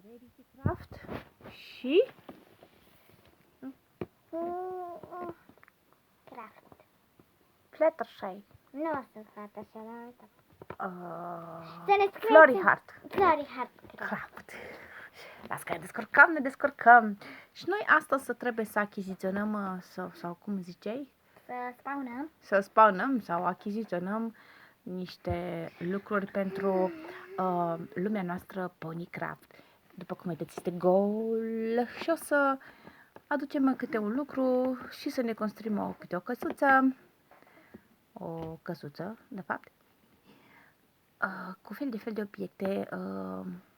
Rarity Craft și Craft. Fluttershy. Nu o să fac așa la altă. Uh, Să ne scrieți Flory Heart Flory Heart Craft. Craft. Las că ne descurcăm. Și noi astăzi trebuie să achiziționăm, sau cum ziceai? Să spawnăm. Să spawnăm sau achiziționăm niște lucruri pentru lumea noastră Ponycraft. După cum vedeți, este gol și o să aducem câte un lucru și să ne construim câte o căsuță. O căsuță, de fapt, cu fel de obiecte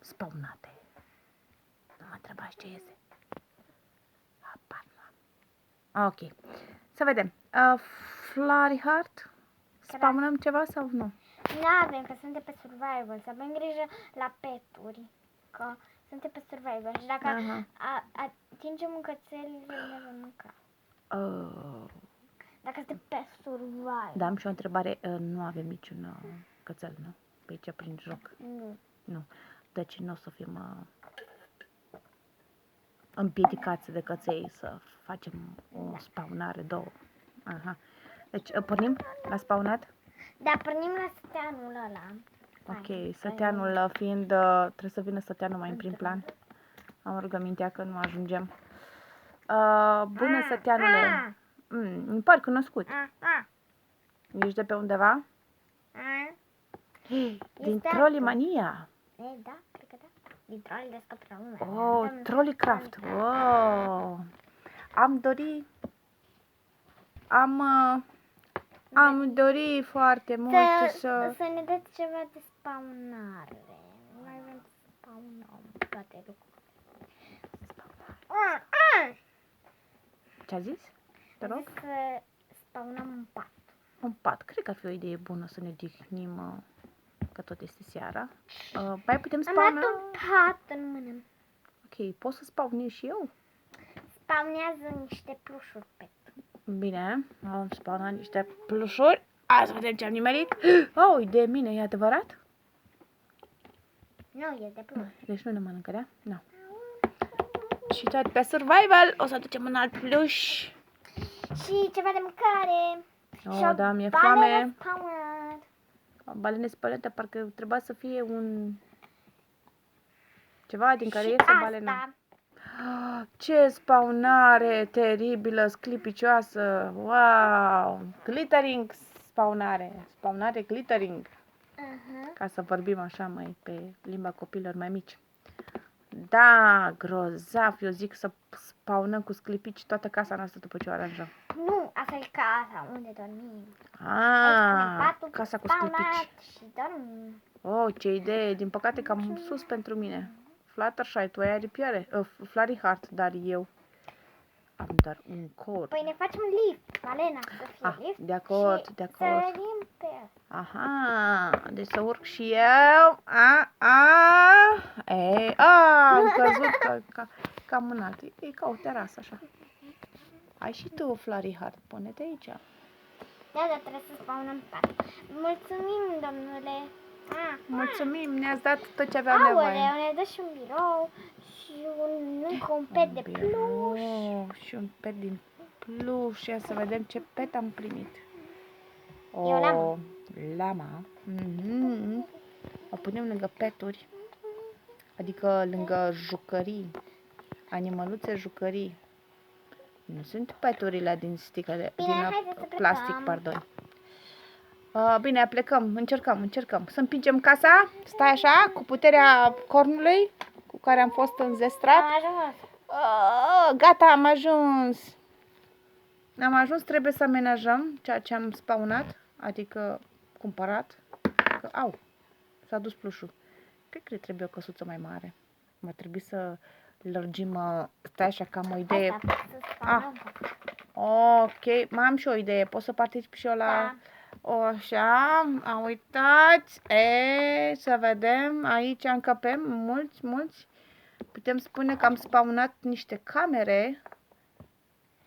spawnate. Nu mă întrebați ce este. Habar n-am. Ok. Să vedem. Flory Heart. Spawnăm ceva sau nu? Nu avem, că suntem pe survival. Să avem grijă la peturi. Că suntem pe survival. Și dacă atingem un cățel, ne vom mânca. Dacă suntem pe survival. Da, am și o întrebare. Nu avem niciun cățel, nu? Pe aici, prin joc. Nu. Nu. Deci nu o să fim împiedicați de căței să facem o spawnare, două. Aha. Deci pornim la spawnat? Da, pornim la săteanul ăla. Ok, săteanul fiind, trebuie să vină săteanul mai în prim plan. Am rugămintea că nu ajungem. Bună, săteanule! Îmi par cunoscut. Ești de pe undeva? Din Trollimania. Da, cred că da. Din Trolli descoperă lumea. Oh, Trollicraft. Wow. Am dorit foarte mult să ne dați ceva de spawnare. Noi vrem să spawnăm toate lucrurile. Ce-a zis? Te rog? Să spawnăm un pat. Un pat. Cred că ar fi o idee bună să ne odihnim, că tot este seara. Mai putem spawna? Am luat un pat în mână. Ok, pot să spawnez și eu? Spawnează niște plușuri pe. Bine, am spawnat niște plușuri. Hai să vedem ce am nimerit. Oh, de mine, e adevărat? Nu, e de pluș. Deci nu ne mănâncă, da? Nu. Și tot pe survival o să aducem un alt pluș. Și ceva de mâncare. Oh, da, mi-e foame. Balene spălate, parcă trebuia să fie un... ceva din care iese balena. Ce spawnare teribilă, sclipicioasă. Wow! Glittering spawnare. Spawnare glittering. Ca să vorbim așa mai pe limba copiilor mai mici. Da, grozav. Eu zic să spawnăm cu sclipici toată casa noastră după ce o aranjăm. Nu, asta e casa unde dormim. Casa cu sclipici. Și dormim. Oh, ce idee. Din păcate cam sus pentru mine. Fluttershy, tu ai aripioare. Flory Heart, dar eu am doar un cor. Păi ne facem lift, Valena, să fie lift. De acord, de acord. Să sărim pe asta. Aha, deci să urc și eu. Am căzut cam înalt. E ca o terasă așa. Ai și tu, Flory Heart, pune-te aici. Da, dar trebuie să spawnăm pat. Mulțumim, domnule. Mulțumim, ne-ați dat tot ce aveam nevoie. Aoleu, ne dă și un birou și încă un pet de pluș. Și un pet din pluș. Ia să vedem ce pet am primit. E o lamă. Lama. O punem lângă peturi. Adică lângă jucării. Animăluțe jucării. Nu sunt peturile din sticăle, din plastic, pardon. Bine, plecăm, încercăm. Să împingem casa, stai așa, cu puterea cornului cu care am fost înzestrat. Am ajuns. Gata, am ajuns. Am ajuns, trebuie să amenajăm ceea ce am spawnat, adică cumpărat. S-a dus plușul. Cred că trebuie o căsuță mai mare. Va trebui să lărgim, stai așa că am o idee. Ok, mai am și o idee, pot să particip și eu la... Așa, uitați, să vedem, aici încăpem mulți. Putem spune că am spawnat niște camere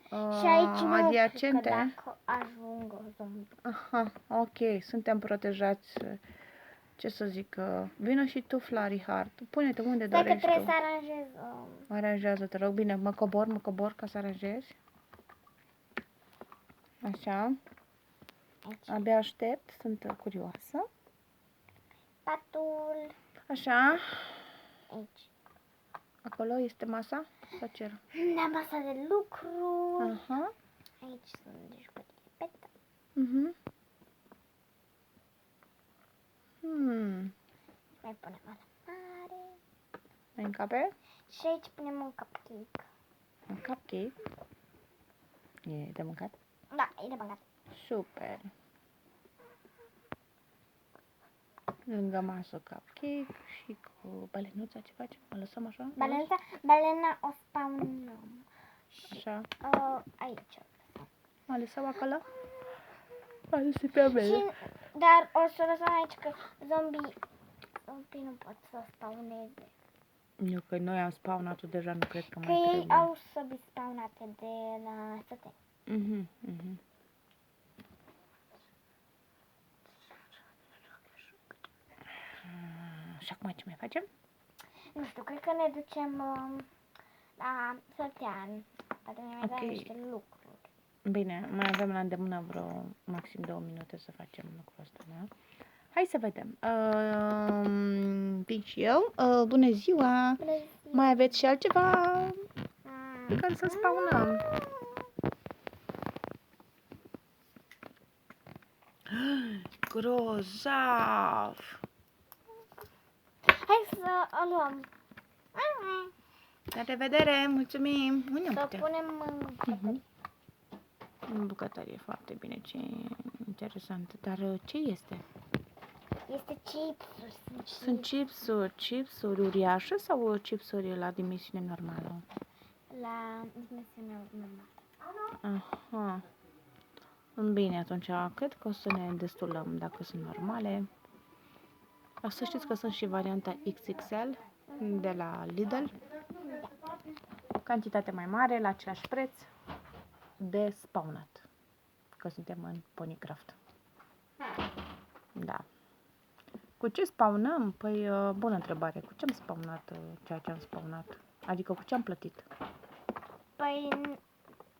și aici adiacente. Dacă ajung o zombie. Aha, ok, suntem protejați ce să zic, vină și tu, Flari Hard. Pune-te unde Stai că dorești trebuie tu. să aranjez. Aranjează, te rog. Bine, mă cobor ca să aranjezi. Așa. Aici. Abia aștept, sunt curioasă. Patul. Așa. Aici. Acolo este masa? Sau cer? La masa de lucru. Aha. Aici sunt de jucării de peta. Mhm. Hmm. Mai punem ala mare. Mai încape? Și aici punem un cupcake. Un cupcake. E de mâncat? Da, e de băgat. Super. Lângă masă cupcake și cu balenuța ce facem? O lăsăm așa? Balena o spawnăm. Și Așa. aici. O lăsăm acolo? O lăsăm pe mele. Și, dar o să o lăsăm aici că zombie nu pot să spawneze. Nu, că noi am spawnat-o deja, nu cred că Că mai ei trebuie. au să be spawnate de la săteni. Mhm, mhm. Și acum ce mai facem? Nu știu, cred că ne ducem la Sătean. Poate ne mai dau niște lucruri. Bine, mai avem la îndemână vreo maxim 2 minute să facem lucrul ăsta, da? Hai să vedem. Vin și eu. Bună ziua! Mai aveți și altceva pe care să spawnăm? Grozav! Hai să o luăm. La revedere! Mulțumim! Unde Să o putem? punem în bucătărie. În bucătărie, foarte bine, ce interesant. Dar ce este? Este chipsuri. Sunt chipsuri uriașe sau chipsuri la dimensiune normală? La dimensiunea normală. Aha. Bine, atunci cred că o să ne destulăm dacă sunt normale. O să știți că sunt și varianta XXL de la Lidl. Cantitate mai mare, la același preț, de spawnat. Că suntem în Ponycraft. Da. Cu ce spawnăm? Păi, bună întrebare. Cu ce am spawnat ceea ce am spawnat? Adică cu ce am plătit? Păi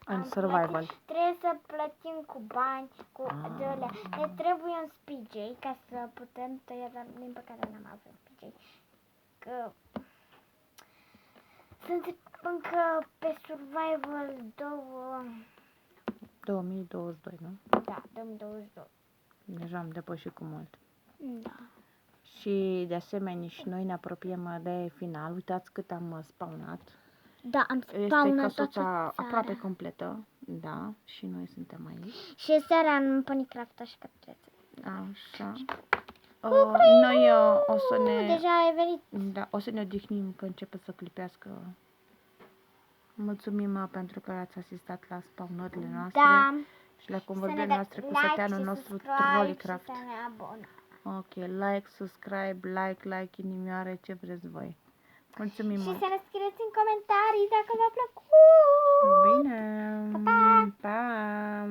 În survival. trebuie să plătim cu bani, cu de alea. Ne trebuie un SPJ ca să putem tăia, dar din păcate n-am avut SPJ. Că sunt încă pe survival 2022, nu? Da, 2022. Deja am depășit cu mult. Da. Și de asemenea și noi ne apropiem de final. Uitați cât am spawnat. Da, am Este spawnat căsuța aproape completă. Da, și noi suntem aici. Și seara în Ponycraft, așa că trebuie să... Așa. Noi o să ne... Deja ai venit. Da, o să ne odihnim că începe să clipească. Mulțumim pentru că ați asistat la spawnările noastre Da. și la Să ne convorbirile dați noastre cu like săteanul și nostru subscribe Trollicraft. și să ne abonați. Ok, like, subscribe, like, inimioare, ce vreți voi. Mulțumim Și mult. să ne scrieți în comentarii dacă v-a plăcut. Bine. Pa, pa! Pa.